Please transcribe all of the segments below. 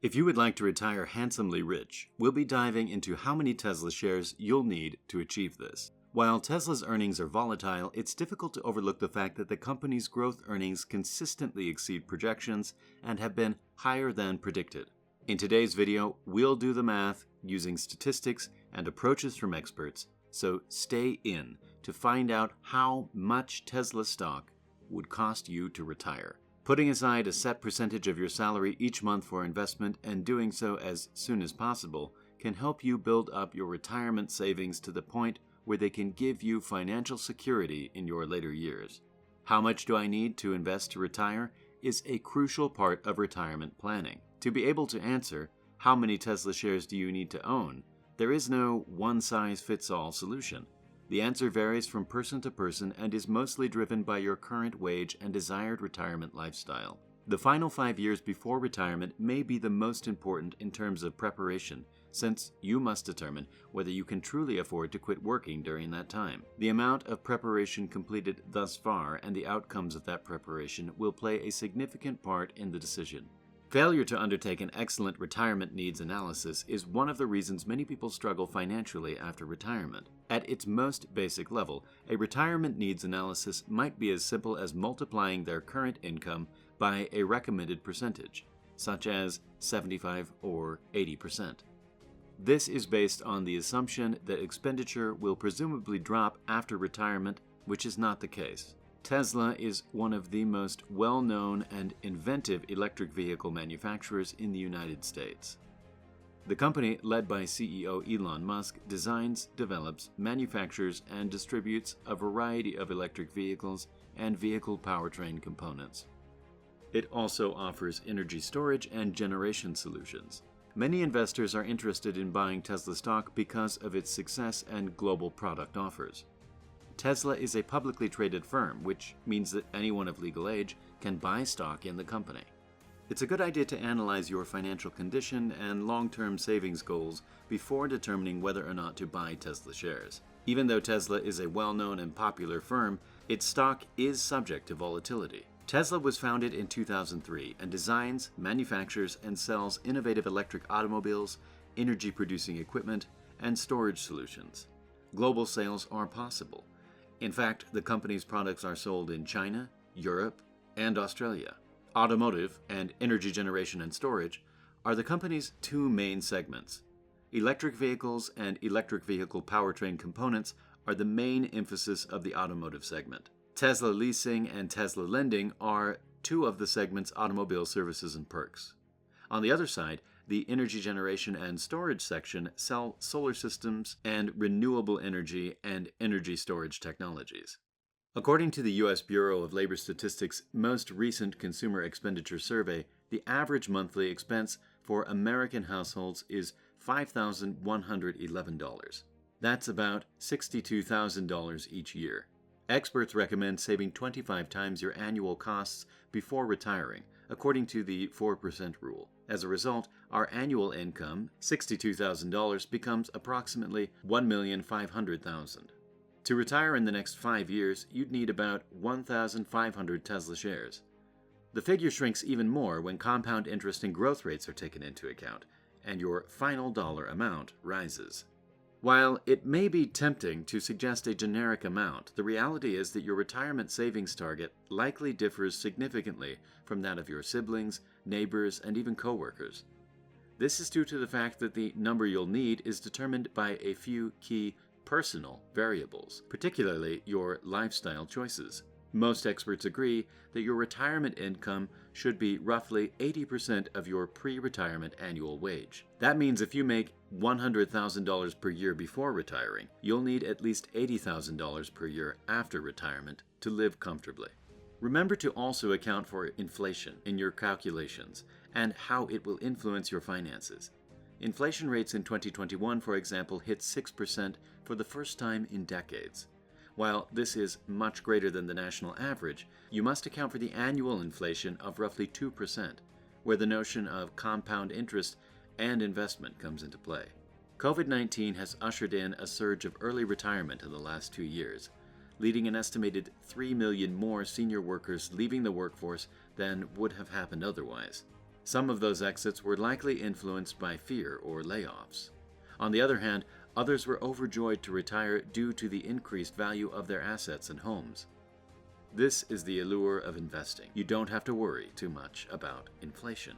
If you would like to retire handsomely rich, we'll be diving into how many Tesla shares you'll need to achieve this. While Tesla's earnings are volatile, it's difficult to overlook the fact that the company's growth earnings consistently exceed projections and have been higher than predicted. In today's video, we'll do the math using statistics and approaches from experts, so stay in to find out how much Tesla stock would cost you to retire. Putting aside a set percentage of your salary each month for investment and doing so as soon as possible can help you build up your retirement savings to the point where they can give you financial security in your later years. How much do I need to invest to retire is a crucial part of retirement planning. To be able to answer, how many Tesla shares do you need to own, there is no one-size-fits-all solution. The answer varies from person to person and is mostly driven by your current wage and desired retirement lifestyle. The final 5 years before retirement may be the most important in terms of preparation, since you must determine whether you can truly afford to quit working during that time. The amount of preparation completed thus far and the outcomes of that preparation will play a significant part in the decision. Failure to undertake an excellent retirement needs analysis is one of the reasons many people struggle financially after retirement. At its most basic level, a retirement needs analysis might be as simple as multiplying their current income by a recommended percentage, such as 75 or 80%. This is based on the assumption that expenditure will presumably drop after retirement, which is not the case. Tesla is one of the most well-known and inventive electric vehicle manufacturers in the United States. The company, led by CEO Elon Musk, designs, develops, manufactures, and distributes a variety of electric vehicles and vehicle powertrain components. It also offers energy storage and generation solutions. Many investors are interested in buying Tesla stock because of its success and global product offers. Tesla is a publicly traded firm, which means that anyone of legal age can buy stock in the company. It's a good idea to analyze your financial condition and long-term savings goals before determining whether or not to buy Tesla shares. Even though Tesla is a well-known and popular firm, its stock is subject to volatility. Tesla was founded in 2003 and designs, manufactures, and sells innovative electric automobiles, energy-producing equipment, and storage solutions. Global sales are possible. In fact, the company's products are sold in China, Europe, and Australia. Automotive and energy generation and storage are the company's two main segments. Electric vehicles and electric vehicle powertrain components are the main emphasis of the automotive segment. Tesla Leasing and Tesla Lending are two of the segment's automobile services and perks. On the other side, the energy generation and storage section sell solar systems and renewable energy and energy storage technologies. According to the U.S. Bureau of Labor Statistics' most recent consumer expenditure survey, the average monthly expense for American households is $5,111. That's about $62,000 each year. Experts recommend saving 25 times your annual costs before retiring, according to the 4% rule. As a result, our annual income, $62,000, becomes approximately $1,500,000. To retire in the next 5 years, you'd need about 1,500 Tesla shares. The figure shrinks even more when compound interest and growth rates are taken into account, and your final dollar amount rises. While it may be tempting to suggest a generic amount, the reality is that your retirement savings target likely differs significantly from that of your siblings, neighbors, and even coworkers. This is due to the fact that the number you'll need is determined by a few key personal variables, particularly your lifestyle choices. Most experts agree that your retirement income should be roughly 80% of your pre-retirement annual wage. That means if you make $100,000 per year before retiring, you'll need at least $80,000 per year after retirement to live comfortably. Remember to also account for inflation in your calculations and how it will influence your finances. Inflation rates in 2021, for example, hit 6% for the first time in decades. While this is much greater than the national average, you must account for the annual inflation of roughly 2%, where the notion of compound interest and investment comes into play. COVID-19 has ushered in a surge of early retirement in the last 2 years, leading an estimated 3 million more senior workers leaving the workforce than would have happened otherwise. Some of those exits were likely influenced by fear or layoffs. On the other hand, others were overjoyed to retire due to the increased value of their assets and homes. This is the allure of investing. You don't have to worry too much about inflation.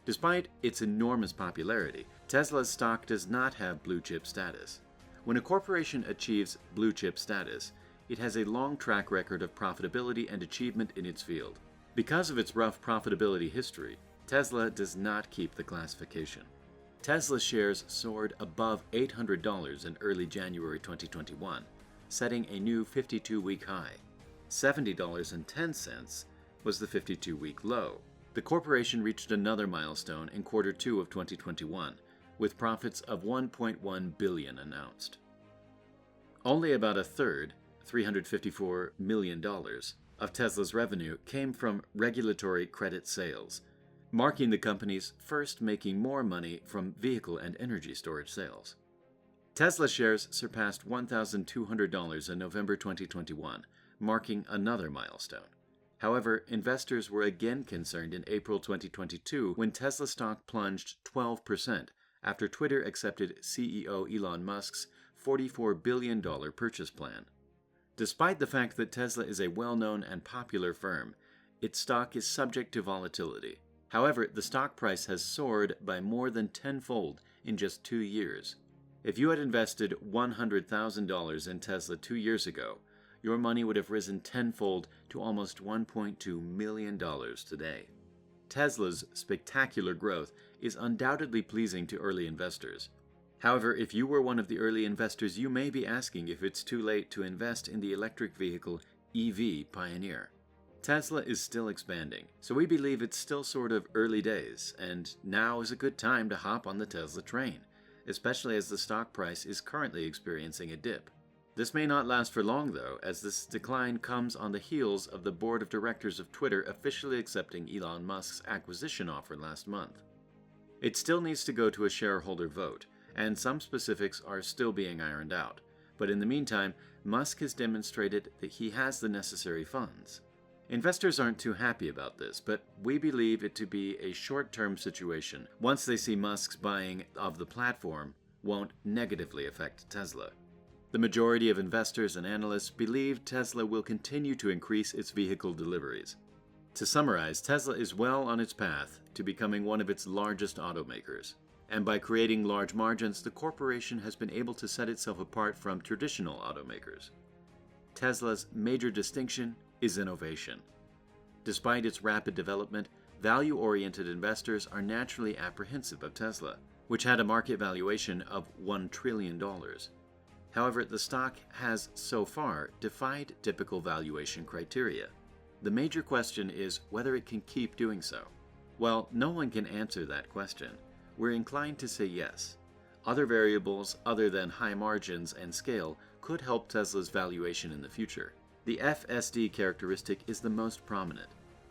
Despite its enormous popularity, Tesla's stock does not have blue chip status. When a corporation achieves blue chip status, it has a long track record of profitability and achievement in its field. Because of its rough profitability history, Tesla does not keep the classification. Tesla shares soared above $800 in early January 2021, setting a new 52-week high. $70.10 was the 52-week low. The corporation reached another milestone in Q2 of 2021, with profits of $1.1 billion announced. Only about a third, $354 million, of Tesla's revenue came from regulatory credit sales, marking the company's first making more money from vehicle and energy storage sales. Tesla shares surpassed $1,200 in November 2021, marking another milestone. However, investors were again concerned in April 2022 when Tesla stock plunged 12% after Twitter accepted CEO Elon Musk's $44 billion purchase plan. Despite the fact that Tesla is a well-known and popular firm, its stock is subject to volatility. However, the stock price has soared by more than tenfold in just 2 years. If you had invested $100,000 in Tesla 2 years ago, your money would have risen tenfold to almost $1.2 million today. Tesla's spectacular growth is undoubtedly pleasing to early investors. However, if you were one of the early investors, you may be asking if it's too late to invest in the electric vehicle EV pioneer. Tesla is still expanding, so we believe it's still sort of early days, and now is a good time to hop on the Tesla train, especially as the stock price is currently experiencing a dip. This may not last for long, though, as this decline comes on the heels of the board of directors of Twitter officially accepting Elon Musk's acquisition offer last month. It still needs to go to a shareholder vote, and some specifics are still being ironed out, but in the meantime, Musk has demonstrated that he has the necessary funds. Investors aren't too happy about this, but we believe it to be a short-term situation once they see Musk's buying of the platform won't negatively affect Tesla. The majority of investors and analysts believe Tesla will continue to increase its vehicle deliveries. To summarize, Tesla is well on its path to becoming one of its largest automakers. And by creating large margins, the corporation has been able to set itself apart from traditional automakers. Tesla's major distinction is innovation. Despite its rapid development, value-oriented investors are naturally apprehensive of Tesla, which had a market valuation of $1 trillion. However, the stock has so far defied typical valuation criteria. The major question is whether it can keep doing so. While no one can answer that question, we're inclined to say yes. Other variables other than high margins and scale could help Tesla's valuation in the future. The FSD characteristic is the most prominent.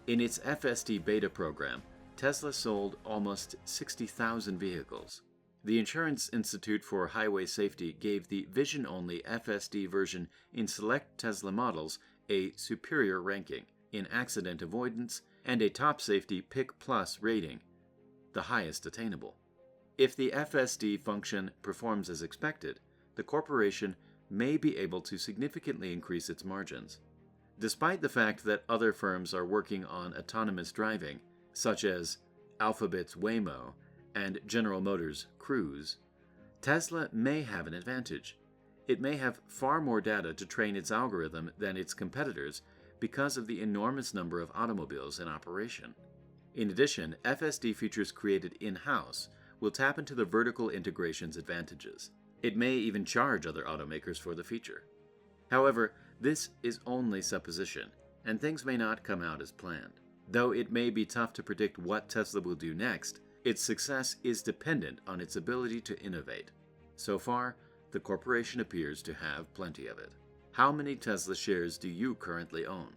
In its FSD beta program, Tesla sold almost 60,000 vehicles. The Insurance Institute for Highway Safety gave the vision-only FSD version in select Tesla models a superior ranking in accident avoidance and a top safety PIC Plus rating, the highest attainable. If the FSD function performs as expected, the corporation may be able to significantly increase its margins. Despite the fact that other firms are working on autonomous driving, such as Alphabet's Waymo and General Motors' Cruise, Tesla may have an advantage. It may have far more data to train its algorithm than its competitors because of the enormous number of automobiles in operation. In addition, FSD features created in-house will tap into the vertical integration's advantages. It may even charge other automakers for the feature. However, this is only supposition, and things may not come out as planned. Though it may be tough to predict what Tesla will do next, its success is dependent on its ability to innovate. So far, the corporation appears to have plenty of it. How many Tesla shares do you currently own?